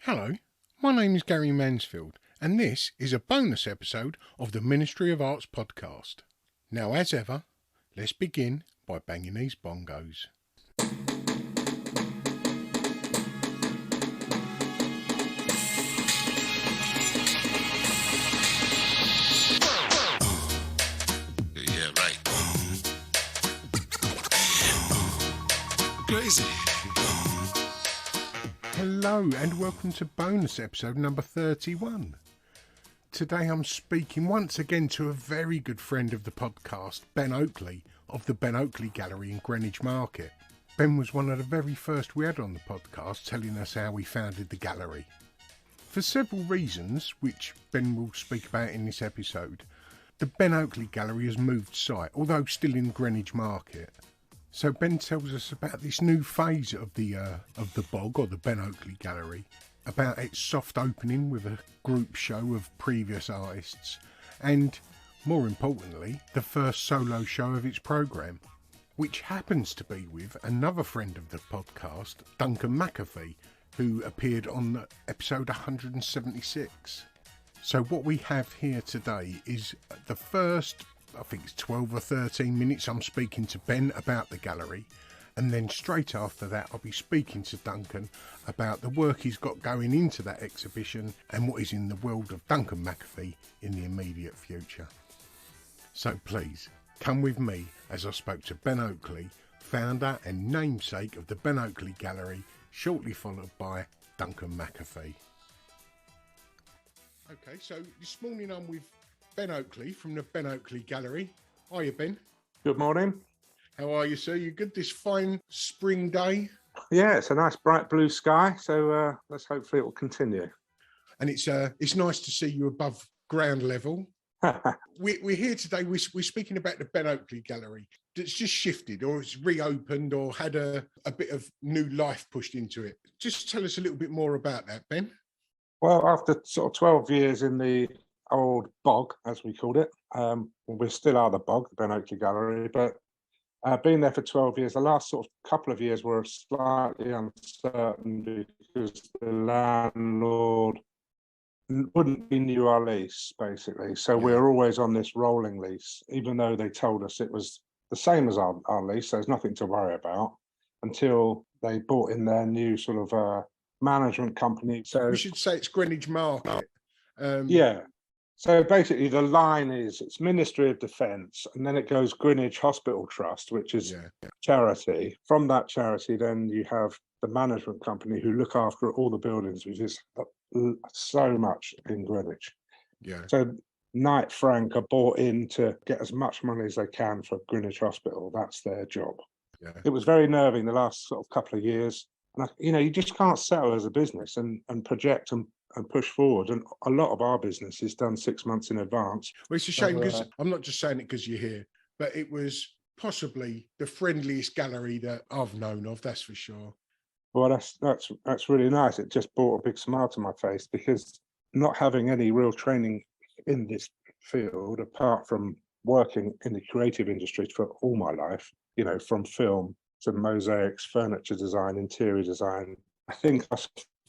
Hello, my name is Gary Mansfield, and this is a bonus episode of the Ministry of Arts podcast. Now, as ever, let's begin by banging these bongos. Yeah, right. Crazy. Hello and welcome to bonus episode number 31. Today I'm speaking once again to a very good friend of the podcast, Ben Oakley, of the Ben Oakley Gallery in Greenwich Market. Ben was one of the very first we had on the podcast, telling us how we founded the gallery. For several reasons, which Ben will speak about in this episode, the Ben Oakley Gallery has moved site, although still in Greenwich Market. So Ben tells us about this new phase of the bog, or the Ben Oakley Gallery, about its soft opening with a group show of previous artists, and, more importantly, the first solo show of its programme, which happens to be with another friend of the podcast, Duncan McAfee, who appeared on episode 176. So what we have here today is the first, I think it's 12 or 13 minutes I'm speaking to Ben about the gallery, and then straight after that I'll be speaking to Duncan about the work he's got going into that exhibition and what is in the world of Duncan McAfee in the immediate future. So please, come with me as I spoke to Ben Oakley, founder and namesake of the Ben Oakley Gallery, shortly followed by Duncan McAfee. Okay, so this morning I'm with Ben Oakley from the Ben Oakley Gallery. Hiya, Ben. Good morning. How are you, sir? You good this fine spring day? Yeah, it's a nice bright blue sky, so let's hopefully it will continue. And it's nice to see you above ground level. We're here today. We're speaking about the Ben Oakley Gallery. It's just shifted, or it's reopened, or had a bit of new life pushed into it. Just tell us a little bit more about that, Ben. Well, after sort of 12 years in the old bog, as we called it, we still are the bog, the Ben Oakley Gallery, but been there for 12 years. The last sort of couple of years were slightly uncertain because the landlord wouldn't renew our lease, basically. So we're always on this rolling lease, even though they told us it was the same as our lease. So there's nothing to worry about until they brought in their new sort of management company. So we should say it's Greenwich Market. Yeah. So basically the line is it's Ministry of Defence, and then it goes Greenwich Hospital Trust, which is charity. From that charity, then you have the management company who look after all the buildings, which is so much in Greenwich. Yeah. So Knight Frank are bought in to get as much money as they can for Greenwich Hospital. That's their job. Yeah. It was very nerving the last sort of couple of years. And you just can't settle as a business and project and push forward. And a lot of our business is done 6 months in advance. Well, it's a shame because I'm not just saying it because you're here, but it was possibly the friendliest gallery that I've known of, that's for sure. Well, that's really nice. It just brought a big smile to my face, because not having any real training in this field, apart from working in the creative industry for all my life, from film to mosaics, furniture design, interior design, I think I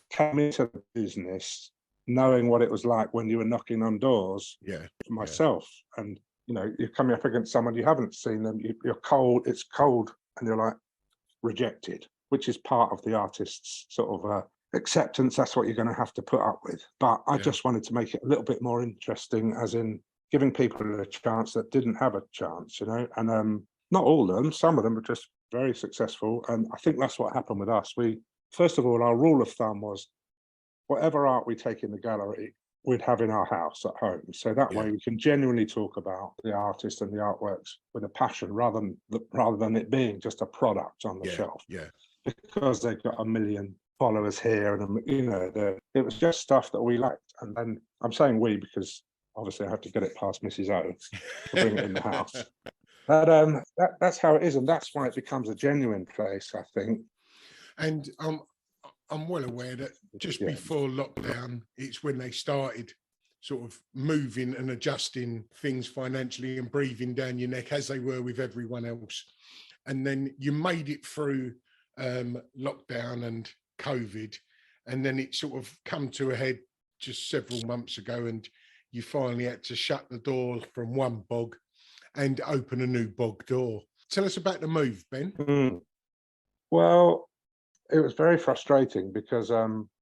came into the business knowing what it was like when you were knocking on doors myself. And you're coming up against someone, you haven't seen them, you're cold, it's cold, and you're like rejected, which is part of the artist's sort of acceptance. That's what you're going to have to put up with. But I just wanted to make it a little bit more interesting, as in giving people a chance that didn't have a chance, and not all of them, some of them were just very successful. And I think that's what happened with us. First of all, our rule of thumb was whatever art we take in the gallery, we'd have in our house at home. So that way we can genuinely talk about the artist and the artworks with a passion, rather than it being just a product on the shelf. Yeah. Because they've got 1 million followers here, and it was just stuff that we liked. And then I'm saying we because obviously I have to get it past Mrs. O to bring it in the house. But that's how it is, and that's why it becomes a genuine place, I think. And I'm well aware that just before lockdown, it's when they started sort of moving and adjusting things financially and breathing down your neck, as they were with everyone else. And then you made it through lockdown and COVID, and then it sort of come to a head just several months ago, and you finally had to shut the door from one bog and open a new bog door. Tell us about the move, Ben. Well, it was very frustrating because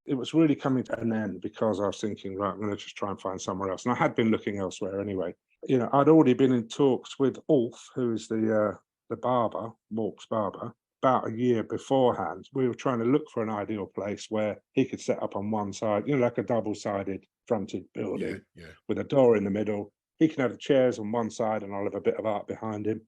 it was really coming to an end, because I was thinking, right, I'm going to just try and find somewhere else. And I had been looking elsewhere anyway. You know, I'd already been in talks with Ulf, who is the barber, Walk's barber, about a year beforehand. We were trying to look for an ideal place where he could set up on one side, you know, like a double-sided fronted building with a door in the middle. He can have the chairs on one side and I'll have a bit of art behind him,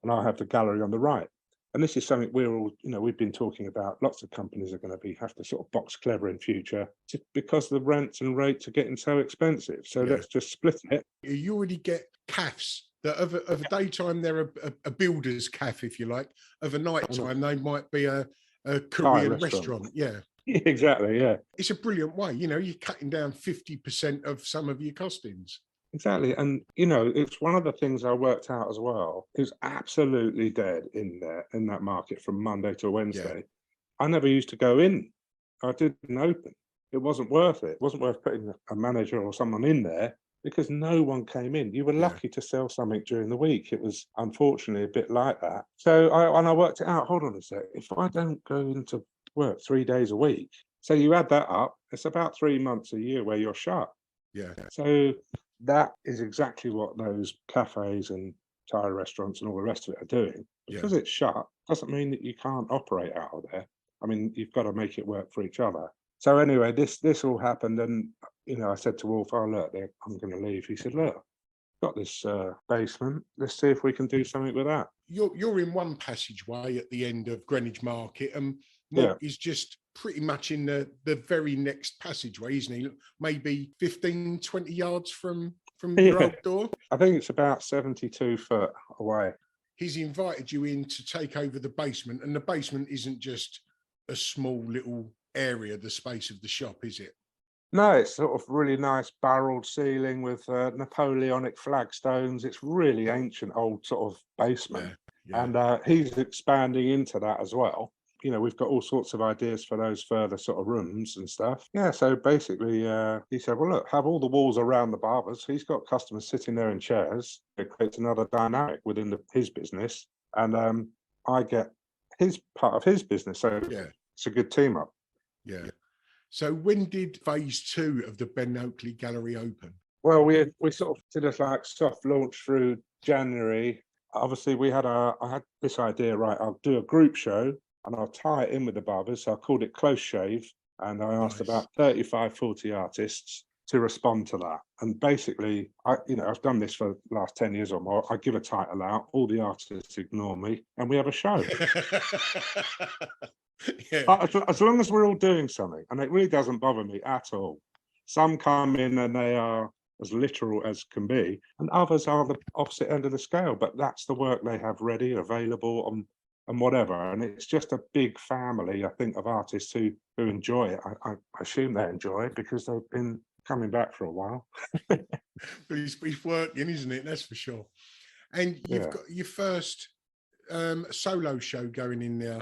and I'll have the gallery on the right. And this is something we're all, you know, we've been talking about. Lots of companies are going to have to sort of box clever in future because the rents and rates are getting so expensive. So let's just split it. You already get cafes that of a daytime they're a builder's cafe, if you like. Of a night time they might be a Korean restaurant. Yeah. Exactly. Yeah. It's a brilliant way. You know, you're cutting down 50% of some of your costings. Exactly. And, you know, it's one of the things I worked out as well. It was absolutely dead in there, in that market from Monday to Wednesday. I never used to go in. I didn't open. It wasn't worth it. It wasn't worth putting a manager or someone in there because no one came in. You were lucky to sell something during the week. It was unfortunately a bit like that. So I worked it out. Hold on a sec. If I don't go into work 3 days a week, so you add that up, it's about 3 months a year where you're shut. Yeah. So that is exactly what those cafes and Thai restaurants and all the rest of it are doing. Because it's shut doesn't mean that you can't operate out of there. I mean, you've got to make it work for each other. So anyway, this all happened, and you know, I said to Wolf, "Oh look, I'm going to leave." He said, "Look, got this basement. Let's see if we can do something with that." You're in one passageway at the end of Greenwich Market, and Mark is just pretty much in the very next passageway, isn't he? Maybe 15, 20 yards from your old door. I think it's about 72 foot away. He's invited you in to take over the basement, and the basement isn't just a small little area, the space of the shop, is it? No, it's sort of really nice barreled ceiling with Napoleonic flagstones. It's really ancient, old sort of basement. And he's expanding into that as well. You know, we've got all sorts of ideas for those further sort of rooms and stuff. Yeah, so basically he said, well, look, have all the walls around the barbers. He's got customers sitting there in chairs. It creates another dynamic within his business. And I get his part of his business. So it's a good team up. Yeah. So when did phase 2 of the Ben Oakley Gallery open? Well, we sort of did a like soft launch through January. Obviously, I had this idea, right, I'll do a group show and I'll tie it in with the barbers. So I called it Close Shave. And I asked about 35, 40 artists to respond to that. And basically, I've done this for the last 10 years or more. I give a title out, all the artists ignore me, and we have a show. As long as we're all doing something, and it really doesn't bother me at all. Some come in and they are as literal as can be, and others are the opposite end of the scale, but that's the work they have ready, available, and whatever. And it's just a big family, I think, of artists who enjoy it. I assume they enjoy it because they've been coming back for a while. But it's working, isn't it? That's for sure. And you've got your first solo show going in there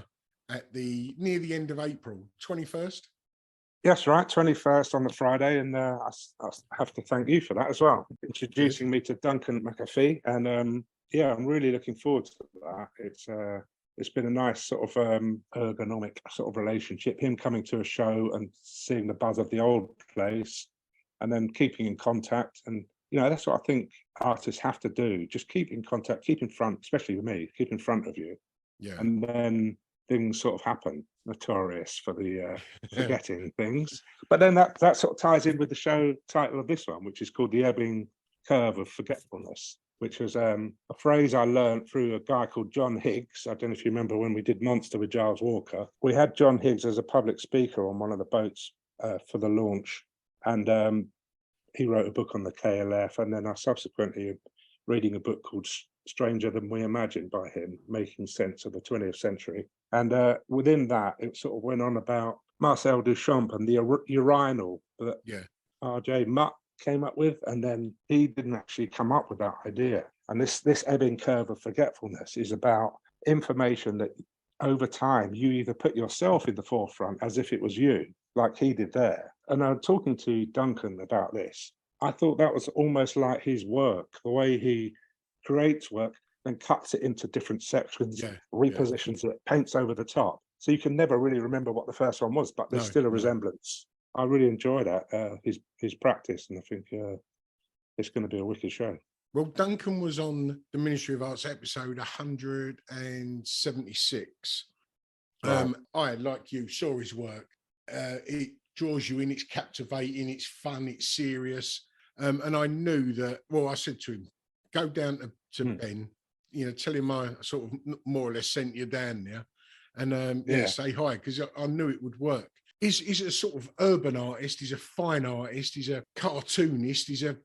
at near the end of April, 21st? Yes, right, 21st on the Friday, and I have to thank you for that as well, introducing me to Duncan McAfee, and I'm really looking forward to that. It's been a nice sort of ergonomic sort of relationship, him coming to a show and seeing the buzz of the old place, and then keeping in contact, and that's what I think artists have to do, just keep in contact, keep in front, especially with me, keep in front of you, and then things sort of happen. Notorious for the forgetting things, but then that sort of ties in with the show title of this one, which is called The Ebbing Curve of Forgetfulness, which was a phrase I learned through a guy called John Higgs. I don't know if you remember when we did Monster with Giles Walker. We had John Higgs as a public speaker on one of the boats for the launch, and he wrote a book on the KLF, and then I subsequently reading a book called Stranger Than We Imagined by him, making sense of the 20th century. And within that, it sort of went on about Marcel Duchamp and the urinal that R.J. Mutt came up with, and then he didn't actually come up with that idea. And this ebbing curve of forgetfulness is about information that over time, you either put yourself in the forefront as if it was you, like he did there. And I'm talking to Duncan about this. I thought that was almost like his work, the way he creates work, then cuts it into different sections, Yeah, repositions it, paints over the top. So you can never really remember what the first one was, but there's no, still a no. resemblance. I really enjoy that, his practice, and I think it's going to be a wicked show. Well, Duncan was on the Ministry of Arts episode 176. Right. I, like you, saw his work. It draws you in, it's captivating, it's fun, it's serious. And I knew that, well, I said to him, go down to Ben, tell him I sort of more or less sent you down there, and say hi, because I knew it would work. He's a sort of urban artist, he's a fine artist, he's a cartoonist, he's an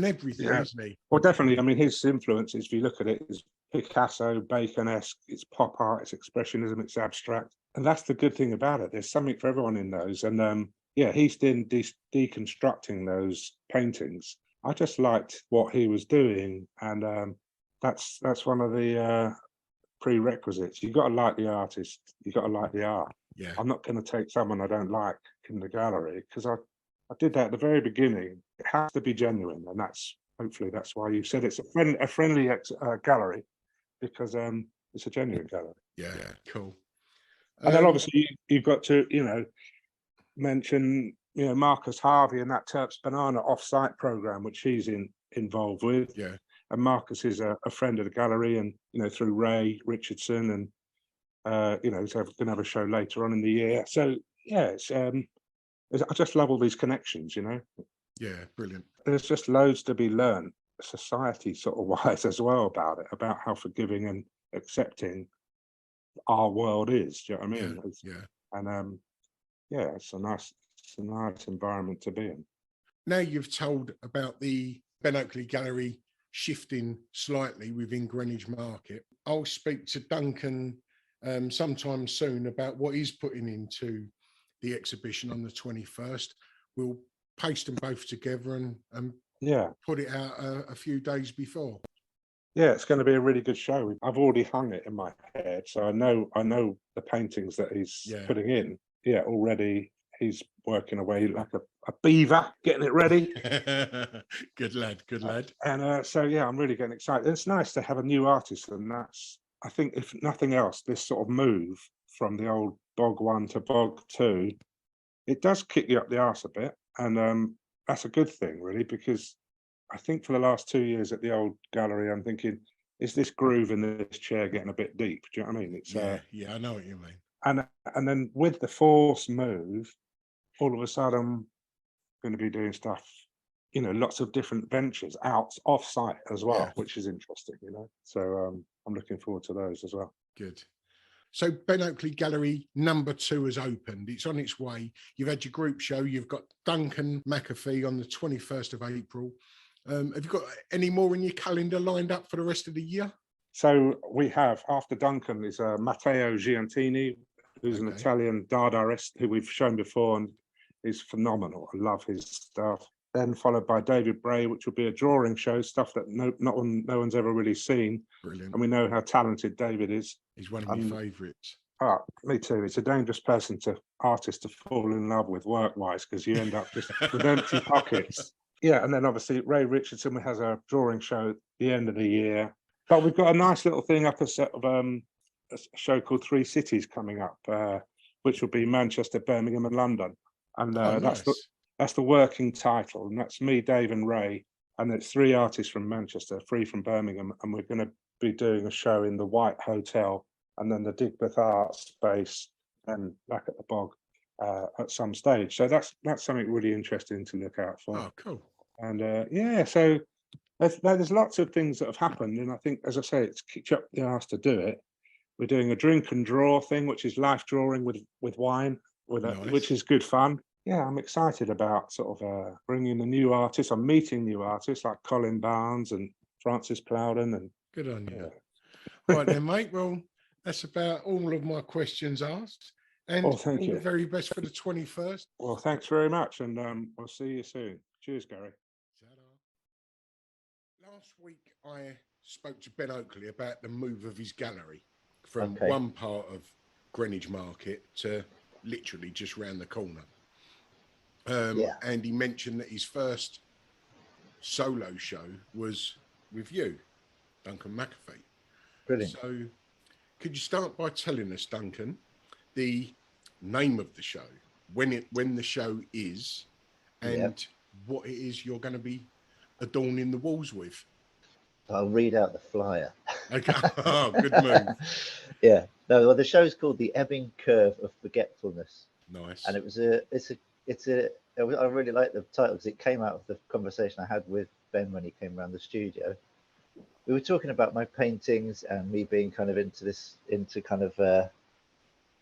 everything, isn't he? Well, definitely. I mean, his influences, if you look at it, is Picasso, Bacon-esque, it's pop art, it's expressionism, it's abstract. And that's the good thing about it. There's something for everyone in those. And he's been deconstructing those paintings. I just liked what he was doing. And that's one of the prerequisites. You've got to like the artist. You've got to like the art. Yeah. I'm not going to take someone I don't like in the gallery, because I did that at the very beginning. It has to be genuine, and hopefully that's why you said it's a friendly gallery, because it's a genuine gallery. Yeah, cool. And then obviously you've got to mention Marcus Harvey and that Terps Banana off-site program, which he's involved with. Yeah. And Marcus is a friend of the gallery, and through Ray Richardson, and he's going to have a show later on in the year. So yeah, I just love all these connections. Yeah, brilliant. There's just loads to be learned, society sort of wise as well, about how forgiving and accepting our world is. Do you know what I mean? Yeah. And it's a nice environment to be in. Now you've told about the Ben Oakley Gallery shifting slightly within Greenwich Market, I'll speak to Duncan sometime soon about what he's putting into the exhibition on the 21st. We'll paste them both together and put it out a few days before. Yeah, it's going to be a really good show. I've already hung it in my head, so I know the paintings that he's putting in. Yeah, already he's working away like a beaver, getting it ready. Good lad. And so I'm really getting excited. It's nice to have a new artist, and that's, I think, if nothing else, this sort of move from the old Bog 1 to Bog 2, it does kick you up the arse a bit, and that's a good thing, really, because I think for the last 2 years at the old gallery, I'm thinking, is this groove in this chair getting a bit deep? Do you know what I mean? It's I know what you mean. And then with the force move, all of a sudden, I'm going to be doing stuff, lots of different ventures off site as well, which is interesting, So I'm looking forward to those as well. Good. So Ben Oakley Gallery number 2 has opened. It's on its way. You've had your group show. You've got Duncan McAfee on the 21st of April. Have you got any more in your calendar lined up for the rest of the year? So we have, after Duncan, is Matteo Giantini, who's an Italian Dadaist who we've shown before, and is phenomenal. I love his stuff. Then followed by David Bray, which will be a drawing show, stuff that no one's ever really seen. Brilliant. And we know how talented David is. He's one of my favourites. Oh, me too. It's a dangerous artist to fall in love with work-wise, because you end up just with empty pockets. Yeah, and then obviously Ray Richardson has a drawing show at the end of the year. But we've got a nice little thing up, a show called Three Cities coming up, which will be Manchester, Birmingham and London. And nice. that's the working title. And that's me, Dave and Ray. And it's 3 artists from Manchester, 3 from Birmingham. And we're going to be doing a show in the White Hotel, and then the Digbeth Art Space, and back at the Bog at some stage. So that's something really interesting to look out for. Oh, cool. And so there's lots of things that have happened, and I think, as I say, it's kicked you up the arse to do it. We're doing a drink and draw thing, which is life drawing with wine, which is good fun. Yeah, I'm excited about sort of bringing the new artists. I'm meeting new artists like Colin Barnes and Francis Plowden. And good on you. Right then, mate. Well, that's about all of my questions asked. And thank you. The very best for the 21st. Well, thanks very much, and we'll see you soon. Cheers, Gary. Last week, I spoke to Ben Oakley about the move of his gallery from Okay. one part of Greenwich Market to literally just round the corner. Yeah. And he mentioned that his first solo show was with you, Duncan McAfee. Brilliant. So could you start by telling us, Duncan, the name of the show, when the show is, and what it is you're going to be adorning the walls with? I'll read out the flyer. Okay. Oh, good move. Yeah. No, well, the show's called The Ebbing Curve of Forgetfulness. Nice. And I really like the title because it came out of the conversation I had with Ben when he came around the studio. We were talking about my paintings and me being kind of the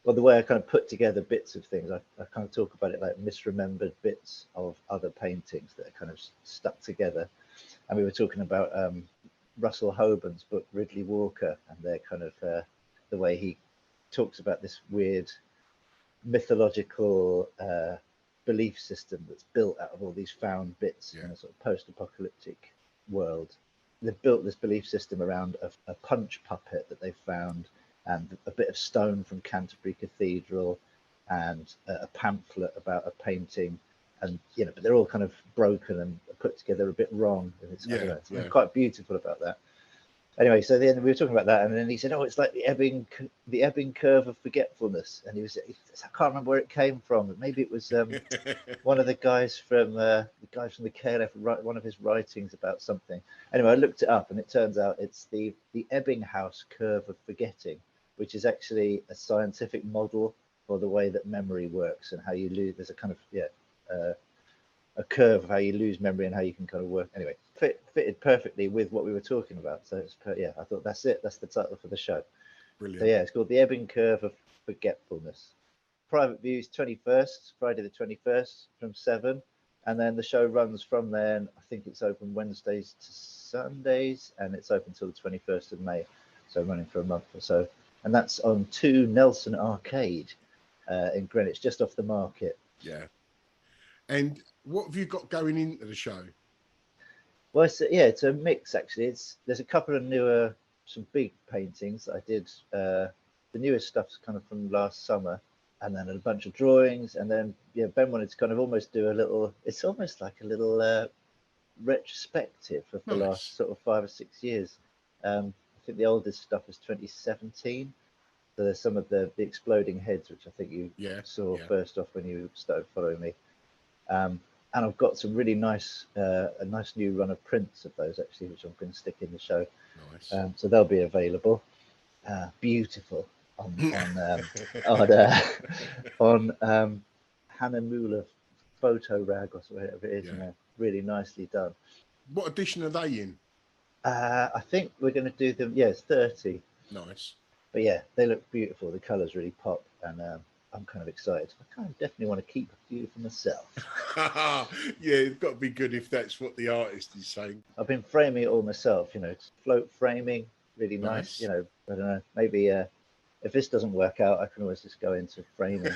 way I kind of put together bits of things. I kind of talk about it like misremembered bits of other paintings that are kind of stuck together. And we were talking about Russell Hoban's book, Ridley Walker, and their kind of the way he talks about this weird mythological belief system that's built out of all these found bits in a sort of post-apocalyptic world. They've built this belief system around a punch puppet that they found, and a bit of stone from Canterbury Cathedral, and a pamphlet about a painting, and but they're all kind of broken and put together a bit wrong. And it's, I don't know, it's quite beautiful about that. Anyway, so then we were talking about that, and then he said, "Oh, it's like the ebbing curve of forgetfulness." And he I can't remember where it came from. Maybe it was one of the guys from the KLF, one of his writings about something. Anyway, I looked it up, and it turns out it's the Ebbinghaus curve of forgetting, which is actually a scientific model for the way that memory works and how you lose. There's a kind of a curve of how you lose memory and how you can kind of work. Anyway, fitted perfectly with what we were talking about. So it's I thought that's it. That's the title for the show. Brilliant. So yeah, it's called The Ebbing Curve of Forgetfulness. Private views 21st, Friday the 21st from 7, and then the show runs from there. And I think it's open Wednesdays to Sundays, and it's open till the 21st of May. So running for a month or so, and that's on 2 Nelson Arcade in Greenwich, just off the market. Yeah. And what have you got going into the show? Well, it's a mix actually. There's a couple of some big paintings that I did. The newest stuff's kind of from last summer, and then a bunch of drawings, and then Ben wanted to kind of almost do a little. It's almost like a little retrospective of the last sort of 5 or 6 years. I think the oldest stuff is 2017. So there's some of the exploding heads, which I think you saw first off when you started following me. And I've got some really nice, a nice new run of prints of those actually, which I'm going to stick in the show. Nice. So they'll be available. Beautiful on Hanamula Photo Rag or whatever it is. Really nicely done. What edition are they in? I think we're going to do them. Yeah, it's 30. Nice. But yeah, they look beautiful. The colours really pop, and I'm kind of excited. I kind of definitely want to keep a few for myself. Yeah, it's got to be good if that's what the artist is saying. I've been framing it all myself, float framing, really nice. I don't know, maybe if this doesn't work out, I can always just go into framing.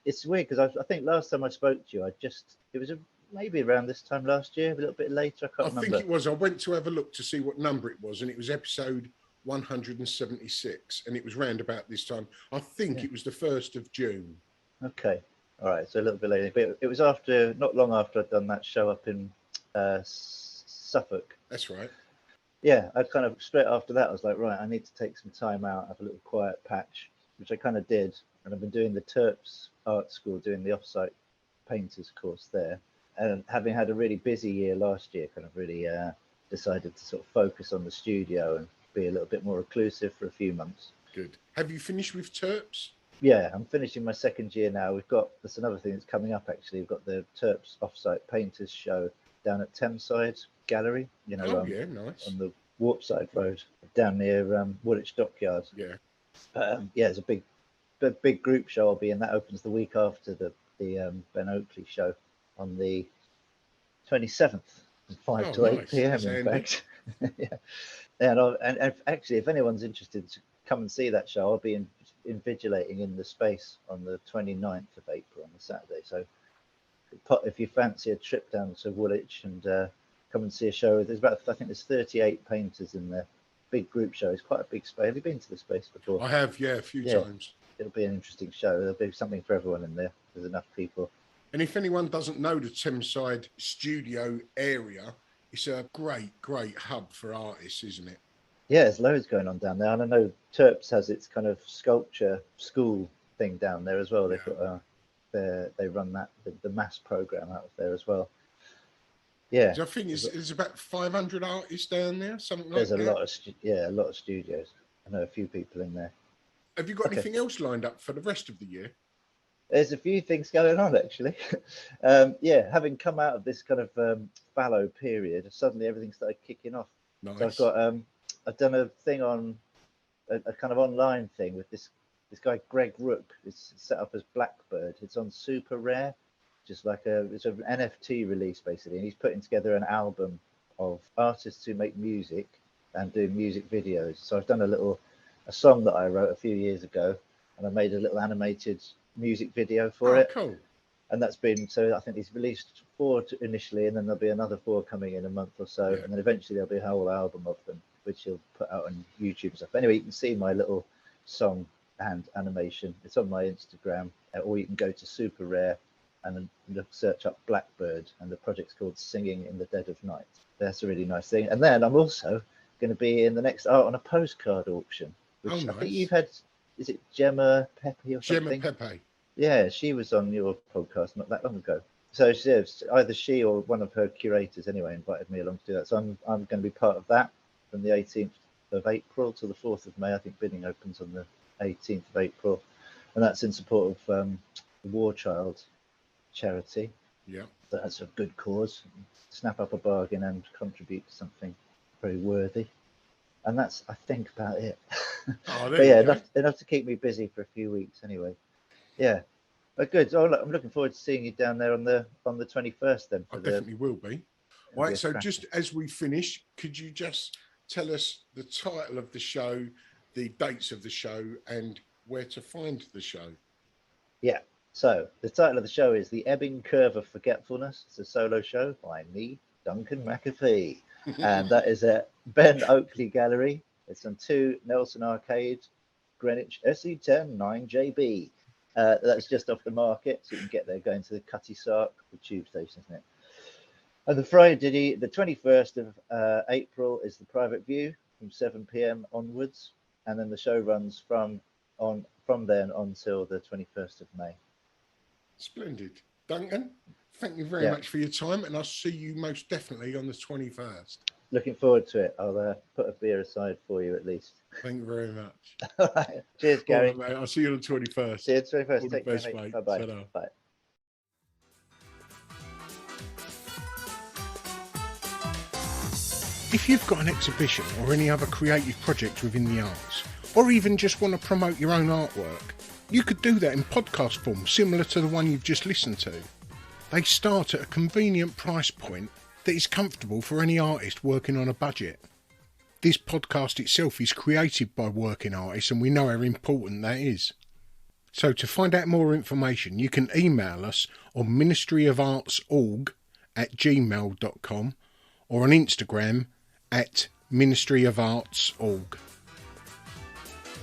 It's weird because I think last time I spoke to you, it was maybe around this time last year, a little bit later. I can't remember. I think it was. I went to have a look to see what number it was, and it was episode 176, and it was round about this time. I think it was the 1st of June. Okay, all right, so a little bit later, but it was not long after I'd done that show up in Suffolk. That's right. Yeah, I kind of straight after that I was like, right, I need to take some time out, have a little quiet patch, which I kind of did, and I've been doing the Terps Art School, doing the off-site painters course there, and having had a really busy year last year, kind of really decided to sort of focus on the studio and be a little bit more reclusive for a few months. Good. Have you finished with Terps? Yeah, I'm finishing my 2nd year now. That's another thing that's coming up actually. We've got the Terps Offsite Painters Show down at Thameside Gallery, nice. On the Warpside Road, down near Woolwich Dockyard. Yeah. It's a big group show I'll be in. That opens the week after the Ben Oakley show on the 27th, from 5 to 8 p.m. That's in handy. fact. Yeah. And actually, if anyone's interested to come and see that show, I'll be invigilating in the space on the 29th of April on the Saturday. So if you fancy a trip down to Woolwich and come and see a show, I think there's 38 painters in there. big group show. It's quite a big space. Have you been to the space before? I have, yeah, a few Yeah. times. It'll be an interesting show. There'll be something for everyone in there. There's enough people. And if anyone doesn't know the Thameside studio area, it's a great hub for artists, isn't it? Yeah, there's loads going on down there. And I know Terps has its kind of sculpture school thing down there as well. They've got they run that the mass program out of there as well. Yeah, So I think there's about 500 artists down there, something like there's that. a lot of studios. I know a few people in there. Have you got anything else lined up for the rest of the year? There's a few things going on actually. Having come out of this kind of fallow period, suddenly everything started kicking off. Nice. So I've done a thing on a kind of online thing with this guy Greg Rook. It's set up as Blackbird. It's on Super Rare, just like it's an NFT release basically, and he's putting together an album of artists who make music and do music videos. So I've done a song that I wrote a few years ago, and I made a little animated music video for it. Cool. And that's been, so I think he's released 4 initially, and then there'll be another 4 coming in a month or so, and then eventually there'll be a whole album of them, which he'll put out on YouTube and stuff. Anyway, you can see my little song and animation. It's on my Instagram, or you can go to Super Rare and search up Blackbird, and the project's called Singing in the Dead of Night. That's a really nice thing. And then I'm also going to be in the next Art on a Postcard auction, which nice. I think you've had. Is it Gemma Pepe or something? Gemma Pepe. Yeah, she was on your podcast not that long ago. So either she or one of her curators anyway invited me along to do that. So I'm going to be part of that from the 18th of April to the 4th of May. I think bidding opens on the 18th of April. And that's in support of the War Child charity. Yeah. That's a good cause. Snap up a bargain and contribute to something very worthy. And that's, I think, about it. But yeah, enough to keep me busy for a few weeks anyway. Yeah, but good. Oh, look, I'm looking forward to seeing you down there on the 21st then. I definitely will be. Right, so just as we finish, could you just tell us the title of the show, the dates of the show, and where to find the show? Yeah, so the title of the show is The Ebbing Curve of Forgetfulness. It's a solo show by me, Duncan McAfee. And that is at Ben Oakley Gallery. It's on 2 Nelson Arcade, Greenwich, SE10 9JB. That's just off the market, so you can get there going to the Cutty Sark, the tube station, isn't it? And the Friday, the 21st of April, is the private view from 7 p.m. onwards, and then the show runs from then until the 21st of May. Splendid. Duncan, thank you very much for your time, and I'll see you most definitely on the 21st. Looking forward to it. I'll put a beer aside for you at least. Thank you very much. All right. Cheers, Gary. All right, mate. I'll see you on the 21st. See you on the 21st. All Take the best, care, mate. Bye-bye. Ta-ra. Bye. If you've got an exhibition or any other creative project within the arts, or even just want to promote your own artwork, you could do that in podcast form, similar to the one you've just listened to. They start at a convenient price point that is comfortable for any artist working on a budget. This podcast itself is created by working artists, and we know how important that is. So to find out more information, you can email us on ministryofartsorg@gmail.com or on Instagram @ministryofartsorg.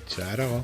Ta-da!